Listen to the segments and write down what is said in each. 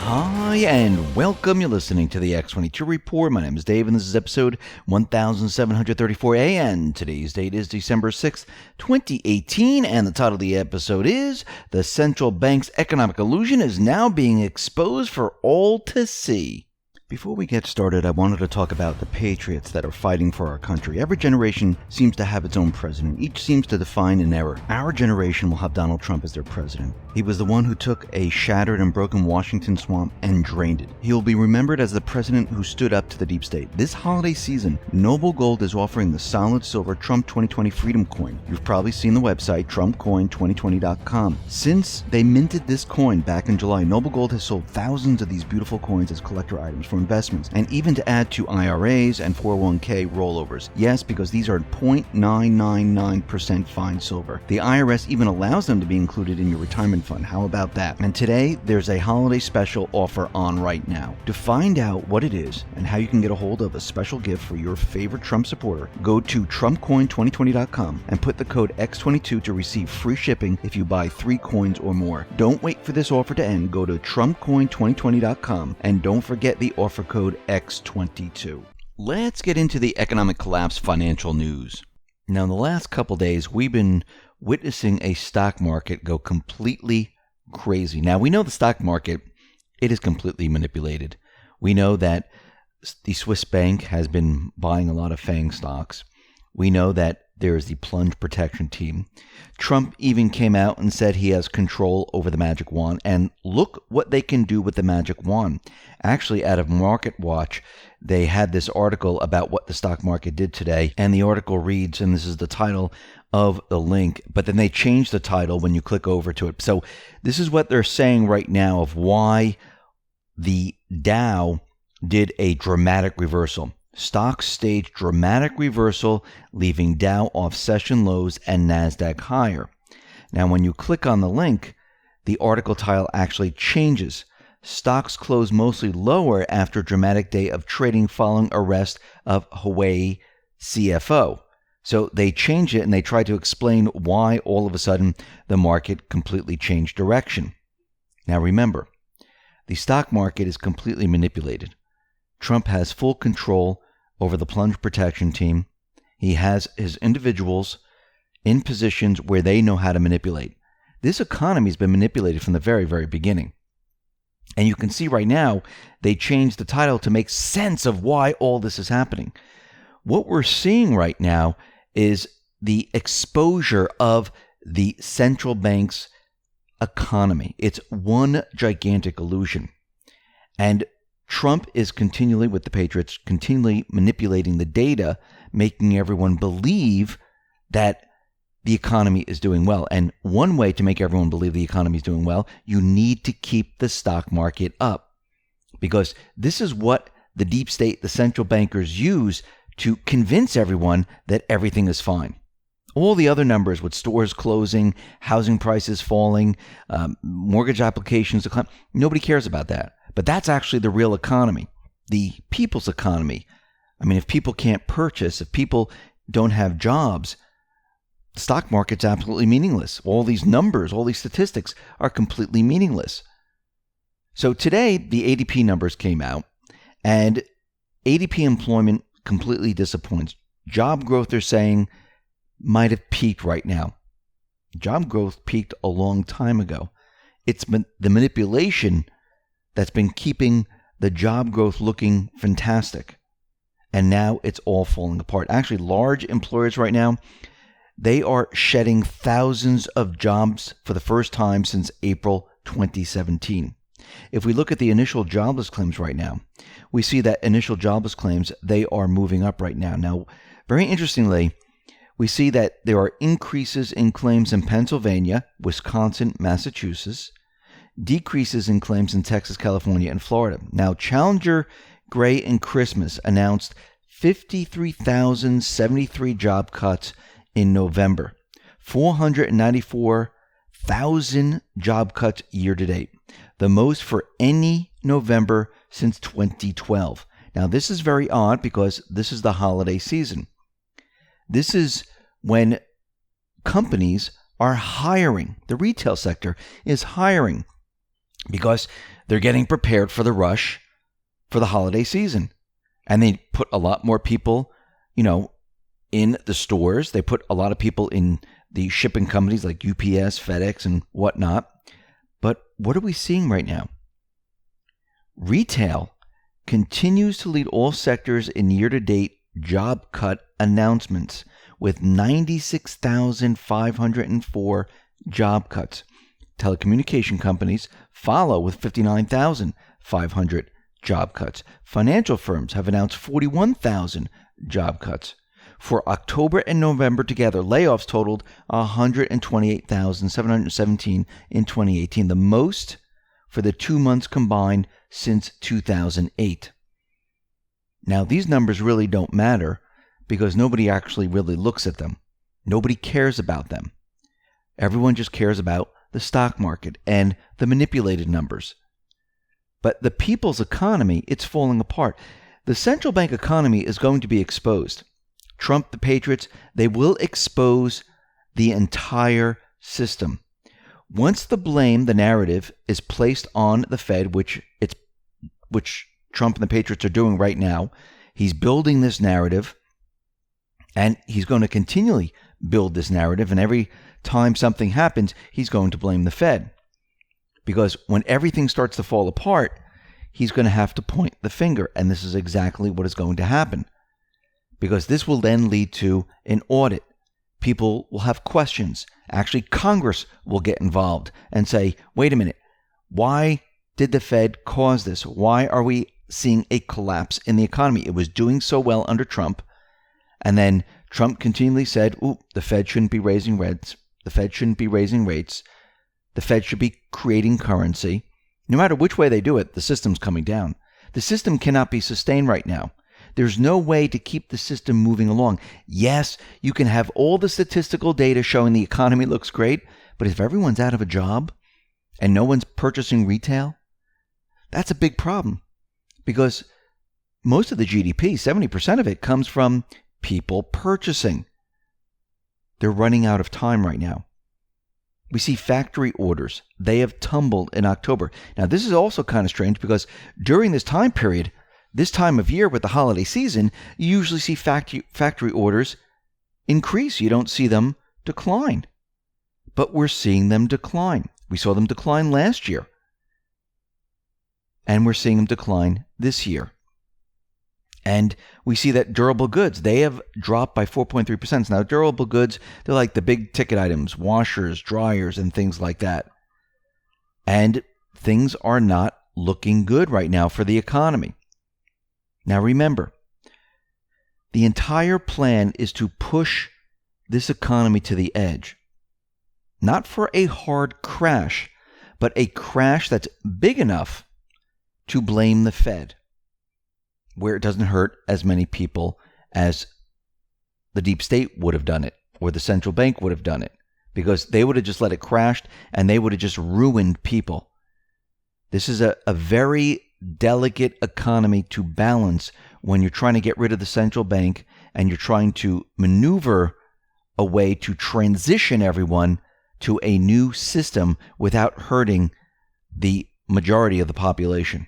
Hi, and welcome. You're listening to the X22 Report. My name is Dave, and this is episode 1734A, and today's date is December 6th, 2018, and the title of the episode is The Central Bank's Economic Illusion is Now Being Exposed for All to See. Before we get started, I wanted to talk about the patriots that are fighting for our country. Every generation seems to have its own president. Each seems to define an era. Our generation will have Donald Trump as their president. He was the one who took a shattered and broken Washington swamp and drained it. He will be remembered as the president who stood up to the deep state. This holiday season, Noble Gold is offering the solid silver Trump 2020 Freedom Coin. You've probably seen the website, TrumpCoin2020.com. Since they minted this coin back in July, Noble Gold has sold thousands of these beautiful coins as collector items for investments, and even to add to IRAs and 401k rollovers. Yes, because these are 0.999% fine silver. The IRS even allows them to be included in your retirement fund. How about that? And today, there's a holiday special offer on right now. To find out what it is and how you can get a hold of a special gift for your favorite Trump supporter, go to TrumpCoin2020.com and put the code X22 to receive free shipping if you buy 3 coins or more. Don't wait for this offer to end. Go to TrumpCoin2020.com and don't forget the offer code X22. Let's get into the economic collapse financial news. Now, in the last couple days, we've been witnessing a stock market go completely crazy. Now, we know the stock market, it is completely manipulated. We know that the Swiss bank has been buying a lot of FANG stocks. We know that there is the plunge protection team. Trump even came out and said he has control over the magic wand. And look what they can do with the magic wand. Actually, out of Market Watch, they had this article about what the stock market did today. And the article reads, and this is the title of the link, but then they changed the title when you click over to it. So this is what they're saying right now of why the Dow did a dramatic reversal. Stocks staged dramatic reversal, leaving Dow off session lows and NASDAQ higher. Now, when you click on the link, the article title actually changes. Stocks closed mostly lower after a dramatic day of trading following arrest of Huawei CFO. So they changed it and they tried to explain why all of a sudden the market completely changed direction. Now remember, the stock market is completely manipulated. Trump has full control over the plunge protection team. He has his individuals in positions where they know how to manipulate. This economy has been manipulated from the very, very beginning. And you can see right now, they changed the title to make sense of why all this is happening. What we're seeing right now is the exposure of the central bank's economy. It's one gigantic illusion. And Trump is continually, with the Patriots, continually manipulating the data, making everyone believe that the economy is doing well. And one way to make everyone believe the economy is doing well, you need to keep the stock market up. Because this is what the deep state, the central bankers use to convince everyone that everything is fine. All the other numbers with stores closing, housing prices falling, mortgage applications declining, nobody cares about that. But that's actually the real economy, the people's economy. I mean, if people can't purchase, if people don't have jobs, the stock market's absolutely meaningless. All these numbers, all these statistics are completely meaningless. So today, the ADP numbers came out, and ADP employment completely disappoints. Job growth, they're saying, might have peaked right now. Job growth peaked a long time ago. It's the manipulation that's been keeping the job growth looking fantastic. And now it's all falling apart. Actually, large employers right now, they are shedding thousands of jobs for the first time since April 2017. If we look at the initial jobless claims right now, we see that initial jobless claims, they are moving up right now. Now, very interestingly, we see that there are increases in claims in Pennsylvania, Wisconsin, Massachusetts, decreases in claims in Texas, California, and Florida. Now, Challenger, Gray, and Christmas announced 53,073 job cuts in November, 494,000 job cuts year to date, the most for any November since 2012. Now, this is very odd because this is the holiday season. This is when companies are hiring. The retail sector is hiring. because they're getting prepared for the rush for the holiday season. And they put a lot more people, in the stores. They put a lot of people in the shipping companies like UPS, FedEx, and whatnot. But what are we seeing right now? Retail continues to lead all sectors in year-to-date job cut announcements with 96,504 job cuts. Telecommunication companies follow with 59,500 job cuts. Financial firms have announced 41,000 job cuts. For October and November together, layoffs totaled 128,717 in 2018, the most for the 2 months combined since 2008. Now, these numbers really don't matter because nobody actually really looks at them. Nobody cares about them. Everyone just cares about the stock market and the manipulated numbers. But the people's economy, it's falling apart. The central bank economy is going to be exposed. Trump, the Patriots, they will expose the entire system. Once the blame, the narrative, is placed on the Fed, which Trump and the Patriots are doing right now, he's building this narrative, and he's going to continually build this narrative, and every time something happens, he's going to blame the Fed. Because when everything starts to fall apart, he's going to have to point the finger, and this is exactly what is going to happen. Because this will then lead to an audit. People will have questions. Actually, Congress will get involved and say, wait a minute, why did the Fed cause this? Why are we seeing a collapse in the economy? It was doing so well under Trump. And then Trump continually said, the Fed shouldn't be raising rates. The Fed shouldn't be raising rates. The Fed should be creating currency. No matter which way they do it, the system's coming down. The system cannot be sustained right now. There's no way to keep the system moving along. Yes, you can have all the statistical data showing the economy looks great, but if everyone's out of a job and no one's purchasing retail, that's a big problem because most of the GDP, 70% of it, comes from people purchasing. They're running out of time right now. We see factory orders. They have tumbled in October. Now, this is also kind of strange because during this time period, this time of year with the holiday season, you usually see factory orders increase. You don't see them decline. But we're seeing them decline. We saw them decline last year. And we're seeing them decline this year. And we see that durable goods, they have dropped by 4.3%. Now, durable goods, they're like the big ticket items, washers, dryers, and things like that. And things are not looking good right now for the economy. Now, remember, the entire plan is to push this economy to the edge. Not for a hard crash, but a crash that's big enough to blame the Fed, where it doesn't hurt as many people as the deep state would have done it, or the central bank would have done it, because they would have just let it crash and they would have just ruined people. This is a very delicate economy to balance when you're trying to get rid of the central bank and you're trying to maneuver a way to transition everyone to a new system without hurting the majority of the population.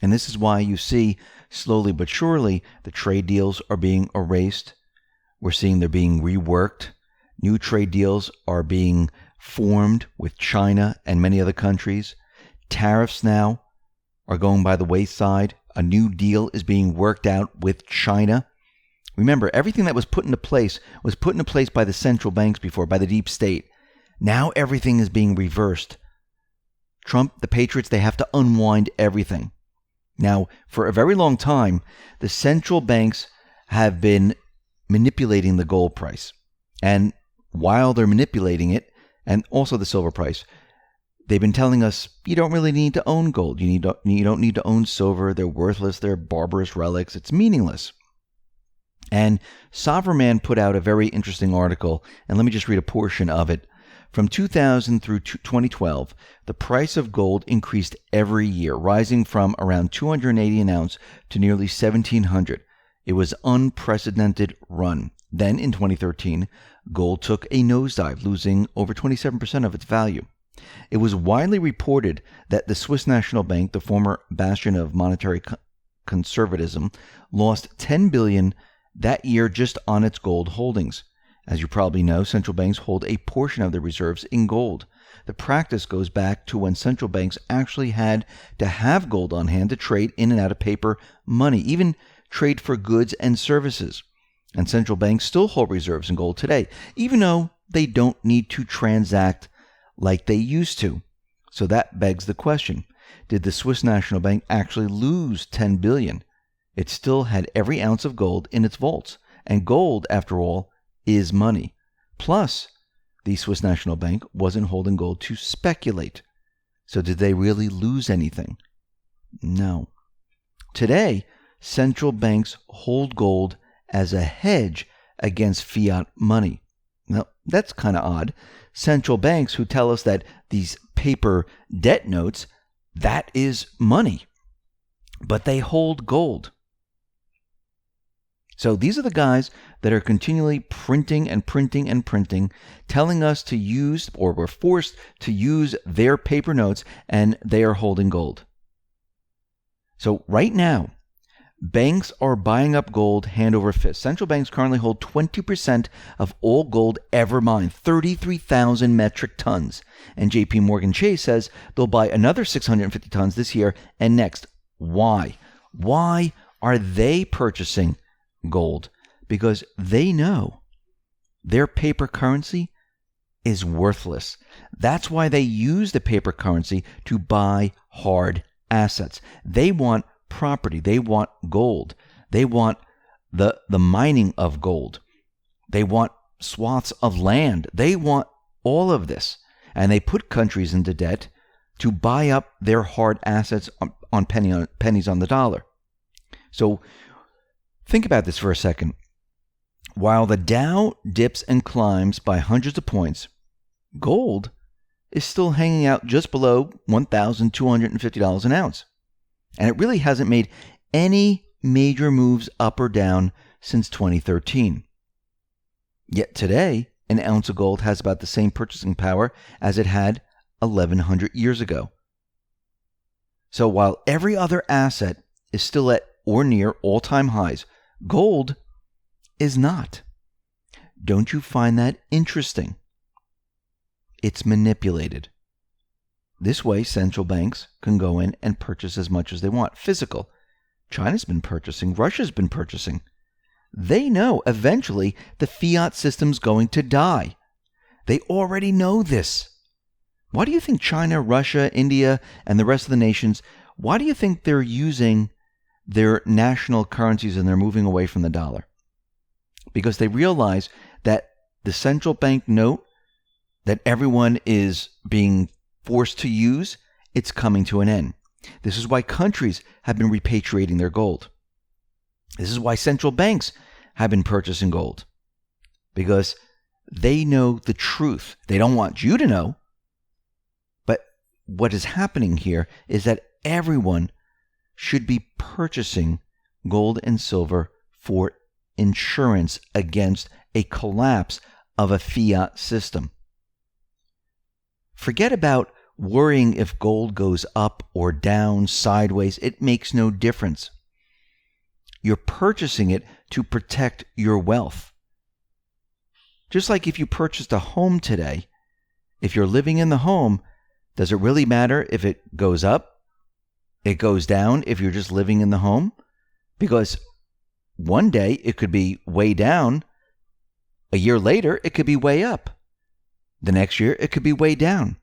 And this is why you see, slowly but surely, the trade deals are being erased. We're seeing they're being reworked. New trade deals are being formed with China and many other countries. Tariffs now are going by the wayside. A new deal is being worked out with China. Remember, everything that was put into place by the central banks before, by the deep state. Now everything is being reversed. Trump, the Patriots, they have to unwind everything. Now, for a very long time, the central banks have been manipulating the gold price. And while they're manipulating it, and also the silver price, they've been telling us, you don't really need to own gold. You don't need to own silver. They're worthless. They're barbarous relics. It's meaningless. And Sovereign Man put out a very interesting article, and let me just read a portion of it. From 2000 through 2012, the price of gold increased every year, rising from around $280 an ounce to nearly $1,700. It was an unprecedented run. Then, in 2013, gold took a nosedive, losing over 27% of its value. It was widely reported that the Swiss National Bank, the former bastion of monetary conservatism, lost $10 billion that year just on its gold holdings. As you probably know, central banks hold a portion of their reserves in gold. The practice goes back to when central banks actually had to have gold on hand to trade in and out of paper money, even trade for goods and services. And central banks still hold reserves in gold today, even though they don't need to transact like they used to. So that begs the question, did the Swiss National Bank actually lose $10 billion? It still had every ounce of gold in its vaults. And gold, after all, is money. Plus, the Swiss National Bank wasn't holding gold to speculate. So did they really lose anything? No. Today, central banks hold gold as a hedge against fiat money. Now, that's kind of odd. Central banks who tell us that these paper debt notes, that is money. But they hold gold. So these are the guys that are continually printing and printing and printing, telling us to use, or we're forced to use their paper notes, and they are holding gold. So right now, banks are buying up gold hand over fist. Central banks currently hold 20% of all gold ever mined, 33,000 metric tons. And JP Morgan Chase says they'll buy another 650 tons this year and next. Why? Why are they purchasing gold? Because they know their paper currency is worthless. That's why they use the paper currency to buy hard assets. They want property. They want gold. They want the mining of gold. They want swaths of land. They want all of this. And they put countries into debt to buy up their hard assets on pennies on the dollar. So think about this for a second. While the Dow dips and climbs by hundreds of points, gold is still hanging out just below $1,250 an ounce. And it really hasn't made any major moves up or down since 2013. Yet today, an ounce of gold has about the same purchasing power as it had 1,100 years ago. So while every other asset is still at or near all-time highs, gold is not. Don't you find that interesting? It's manipulated. This way, central banks can go in and purchase as much as they want. Physical. China's been purchasing. Russia's been purchasing. They know eventually the fiat system's going to die. They already know this. Why do you think China, Russia, India, and the rest of the nations, why do you think they're using their national currencies and they're moving away from the dollar? Because they realize that the central bank note that everyone is being forced to use, it's coming to an end. This is why countries have been repatriating their gold. This is why central banks have been purchasing gold. Because they know the truth. They don't want you to know. But what is happening here is that everyone should be purchasing gold and silver for insurance against a collapse of a fiat system. Forget about worrying if gold goes up or down, sideways. It makes no difference. You're purchasing it to protect your wealth. Just like if you purchased a home today, if you're living in the home, does it really matter if it goes up, it goes down, if you're just living in the home? Because one day it could be way down. A year later, it could be way up. The next year, it could be way down.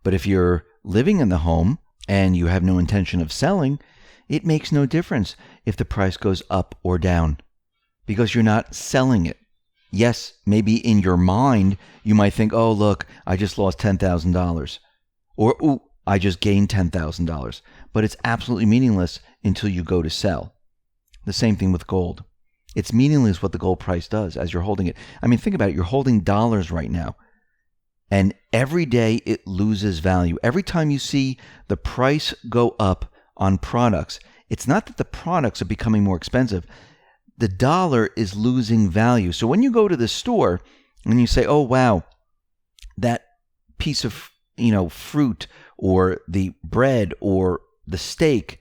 But if you're living in the home and you have no intention of selling, it makes no difference if the price goes up or down because you're not selling it. Yes, maybe in your mind, you might think, oh, look, I just lost $10,000. Or, ooh, I just gained $10,000. But it's absolutely meaningless until you go to sell. The same thing with gold. It's meaningless what the gold price does as you're holding it. I mean, think about it. You're holding dollars right now. And every day it loses value. Every time you see the price go up on products, it's not that the products are becoming more expensive. The dollar is losing value. So when you go to the store and you say, oh, wow, that piece of fruit or the bread or the steak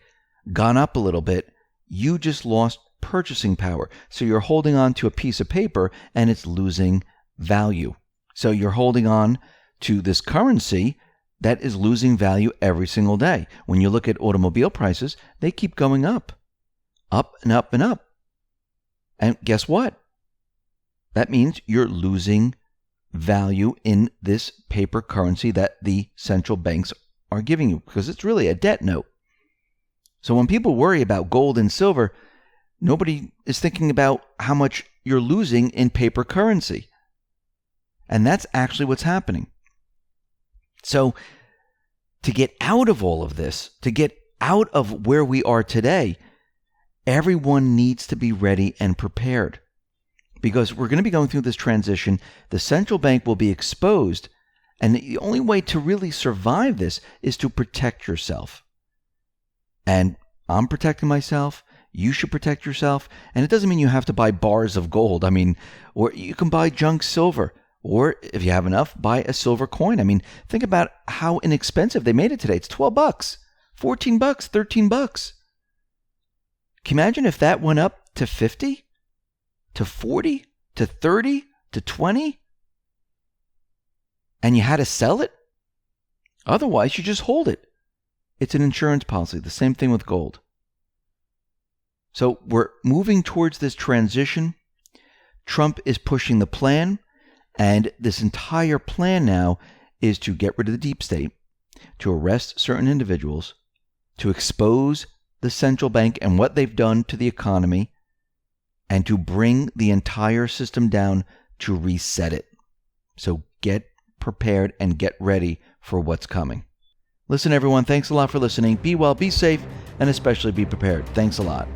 gone up a little bit, you just lost purchasing power. So you're holding on to a piece of paper and it's losing value. So you're holding on to this currency that is losing value every single day. When you look at automobile prices, they keep going up and up and up. And guess what? That means you're losing value in this paper currency that the central banks are giving you, because it's really a debt note. So when people worry about gold and silver, nobody is thinking about how much you're losing in paper currency. And that's actually what's happening. So to get out of all of this, to get out of where we are today, everyone needs to be ready and prepared. Because we're going to be going through this transition. The central bank will be exposed. And the only way to really survive this is to protect yourself. And I'm protecting myself. You should protect yourself. And it doesn't mean you have to buy bars of gold. Or you can buy junk silver. Or if you have enough, buy a silver coin. Think about how inexpensive they made it today. It's $12, $14, $13. Can you imagine if that went up to 50, to 40, to 30, to 20? And you had to sell it? Otherwise, you just hold it. It's an insurance policy. The same thing with gold. So we're moving towards this transition. Trump is pushing the plan. And this entire plan now is to get rid of the deep state, to arrest certain individuals, to expose the central bank and what they've done to the economy, and to bring the entire system down to reset it. So get prepared and get ready for what's coming. Listen, everyone, thanks a lot for listening. Be well, be safe, and especially be prepared. Thanks a lot.